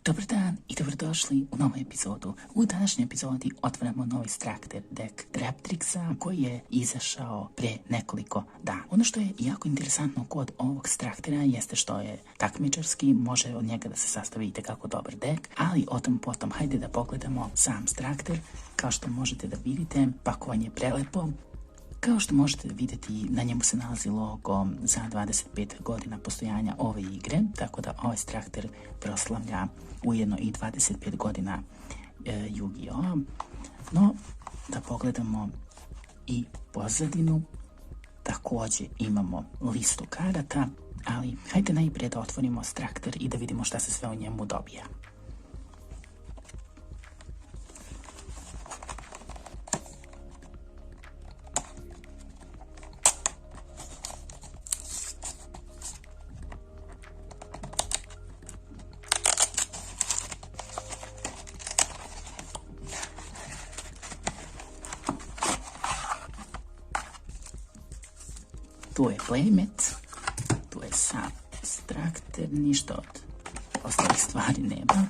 Dobar dan i dobrodošli u novu epizodu. U današnjoj epizodi otvaramo novi Traktor deck Traptrixa koji je izašao pre nekoliko dana. Ono što je jako interesantno kod ovog Traktora jeste što je takmičarski, može od njega da se sastavi itekako dobar deck, ali o tom potom hajde da pogledamo sam Traktor. Kao što možete da vidite, pakovanje je prelepo. Kao što možete vidjeti, na njemu se nalazi logo za 25 godina postojanja ove igre, tako da ovaj Traktor proslavlja ujedno i 25 godina Yu-Gi-Oh! No, da pogledamo i pozadinu, također imamo listu karata, ali hajde najprije da otvorimo Traktor i da vidimo šta se sve u njemu dobija. Tu je playmat, tu je sam Traktor, ništa od ostalih stvari nema.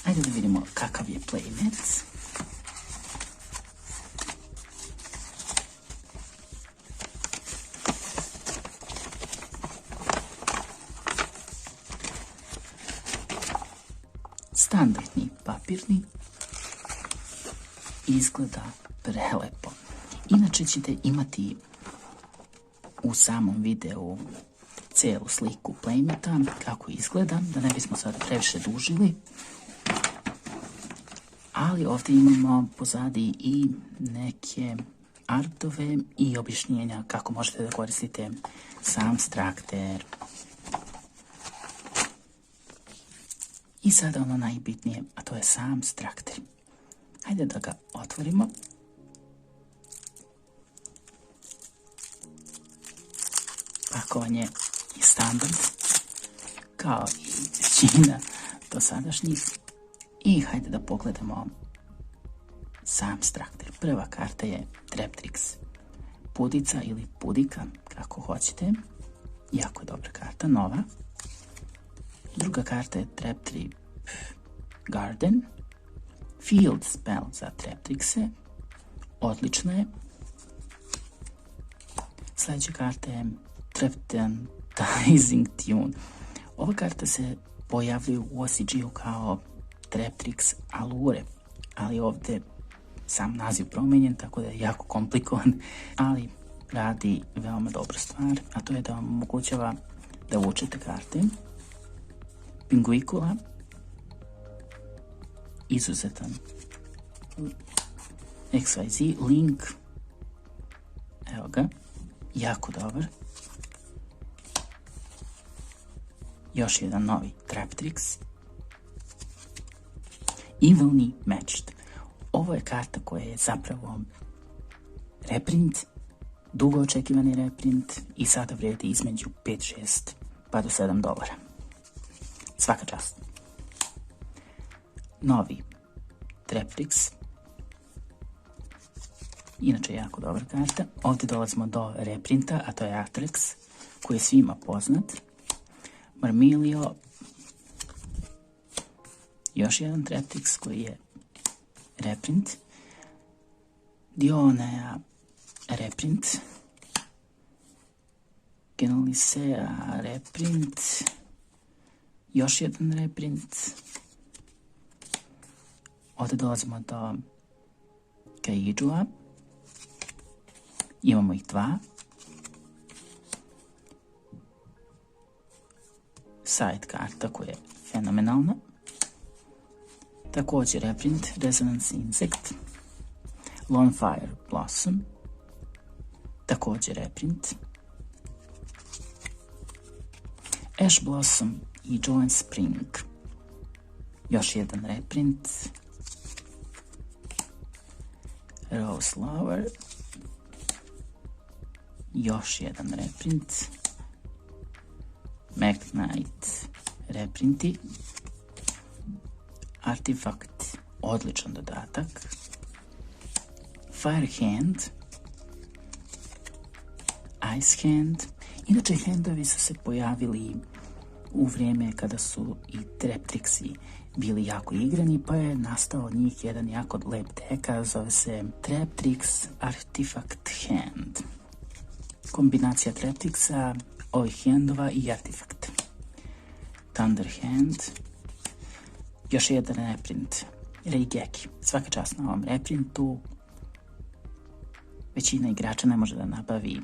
Ajde da vidimo kakav je playmat. Standardni papirni, izgleda prelepo. Inače ćete imati u samom videu celu sliku playmata, kako izgleda, da ne bismo sad previše dužili. Ali ovdje imamo pozadi i neke artove i objašnjenja kako možete da koristite sam Traktor. I sada ono najbitnije, a to je sam Traktor. Hajde da ga otvorimo. Pakovanje je standard, kao i većina dosadašnjih. I hajde da pogledamo sam Traktor. Prva karta je Traptrix Pudica ili Pudika, kako hoćete. Jako je dobra karta, nova. Druga karta je Traptrix Garden. Field spell za Traptrixe. Odlična je. Sljedeća karta je Traptizing Tune. Ova karta se pojavljuje u OCG-u kao Traptrix Allure, ali ovdje sam naziv promijenjen, tako da je jako komplikovan, ali radi veoma dobra stvar, a to je da vam omogućava da vučete karte. Pinguicula, izuzetan XYZ, Link, evo ga, jako dobar. Još jedan novi Traptrix. Evilly Matched. Ovo je karta koja je zapravo reprint, dugo očekivani reprint i sada vredi između 5, 6 pa do $7. Svaka čast. Novi Traptrix. Inače jako dobra karta. Ovdje dolazimo do reprinta, a to je Artrex, koji je svima poznat. Marmilio, još jedan Traptrix koji je reprint. Dionea reprint. Genelisea reprint. Još jedan reprint. Ovdje dolazimo do Kaijua. Imamo ih dva. Side karta koja je fenomenalna. Također reprint Resonance Insect. Lonefire Blossom. Također reprint. Ash Blossom i Joint Spring. Još jedan reprint. Rose Lover. Još jedan reprint. Magnite reprinti. Artifact, odličan dodatak. Firehand. Ice Hand. Inače, handovi su se pojavili u vrijeme kada su i Traptrixi bili jako igrani, pa je nastao od njih jedan jako lep deka, zove se Traptrix Artifact Hand. Kombinacija Traptrixa, ovih handova i artefakt. Thunder Hand. Još jedan reprint. Raigeki. Svaka čast na ovom reprintu. Većina igrača ne može da nabavi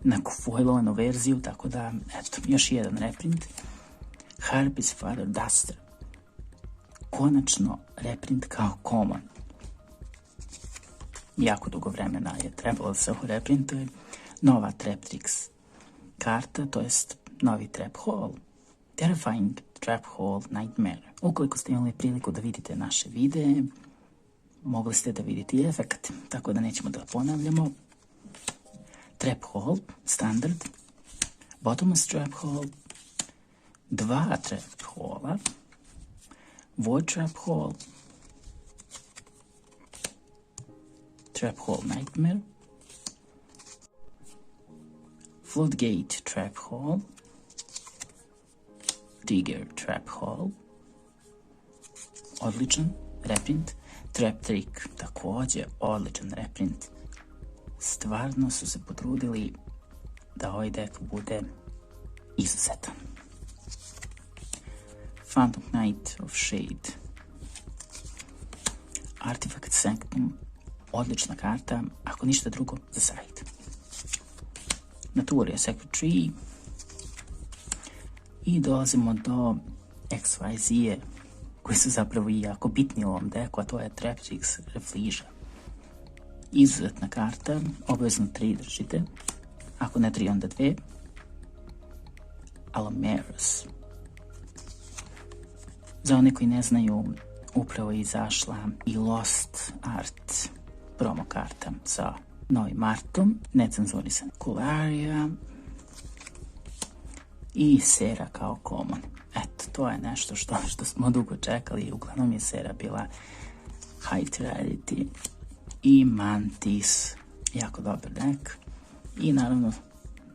neku foilovanu verziju, tako da, eto, još jedan reprint. Harpy's Father Duster. Konačno reprint kao common. Jako dugo vremena je trebalo da se ovo reprintuje. Nova Traptrix karta, to jest novi Trap Hall. Terrifying Trap Hall Nightmare. Ukoliko ste imali priliku da vidite naše videe, mogli ste da vidite i efekt, tako da nećemo da ponavljamo. Trap Hall, standard. Bottomless Trap Hall. 2 Trap Halla. Void Trap Hall. Trap Hall Nightmare. Floodgate Trap Hall. Digger Trap Hall. Odličan reprint. Trap Trick, također odličan reprint. Stvarno su se potrudili da ovaj deck bude izuzetan. Phantom Knight of Shade. Artifact Sanctum, odlična karta, ako ništa drugo, za sajt. Naturia Sacred Tree. I dolazimo do XYZ-e, koji su zapravo i jako bitni u ovom deku, a to je Traptrix Refleja. Izuzetna karta, obavezno 3 držite, ako ne 3 onda 2. Alameros. Za one koji ne znaju, upravo je izašla i Lost Art promo karta sa novim artom, necenzurisan. Kularia i Sera kao common. Eto, to je nešto što smo dugo čekali. Uglavnom je Sera bila high rarity. I Mantis, jako dobar deck. I naravno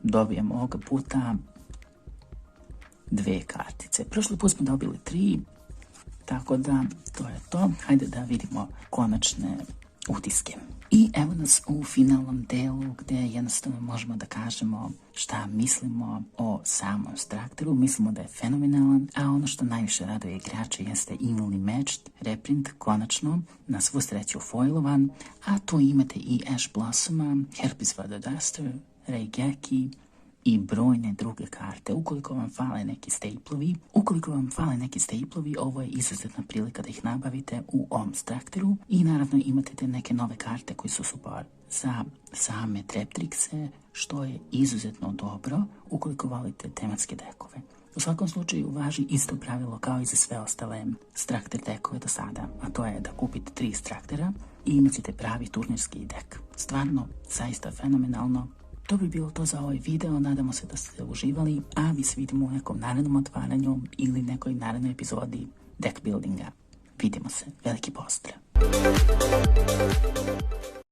dobijemo ovoga puta 2 kartice. Prošli put smo dobili 3, tako da to je to. Hajde da vidimo konačne utiske. I evo nas u finalnom delu gdje jednostavno možemo da kažemo šta mislimo o samom Structure-u. Mislimo da je fenomenalan, a ono što najviše raduje igrače jeste Evenly Matched reprint, konačno, na svu sreću foilovan, a tu imate i Ash Blossoma, Harpy's Father Duster, Raigeki i brojne druge karte. Ukoliko vam fale neki staplovi, ovo je izuzetna prilika da ih nabavite u ovom Structure-u. I naravno imate te neke nove karte koji su super za same Traptrixe, što je izuzetno dobro ukoliko volite tematske dekove. U svakom slučaju važi isto pravilo kao i za sve ostale Structure dekove do sada, a to je da kupite 3 Structure-a i imat ćete pravi turnirski dek. Stvarno, zaista fenomenalno. To bi bilo to za ovaj video, nadamo se da ste uživali, a mi se vidimo u nekom narednom otvaranju ili nekoj narednoj epizodi deck buildinga. Vidimo se, veliki pozdrav!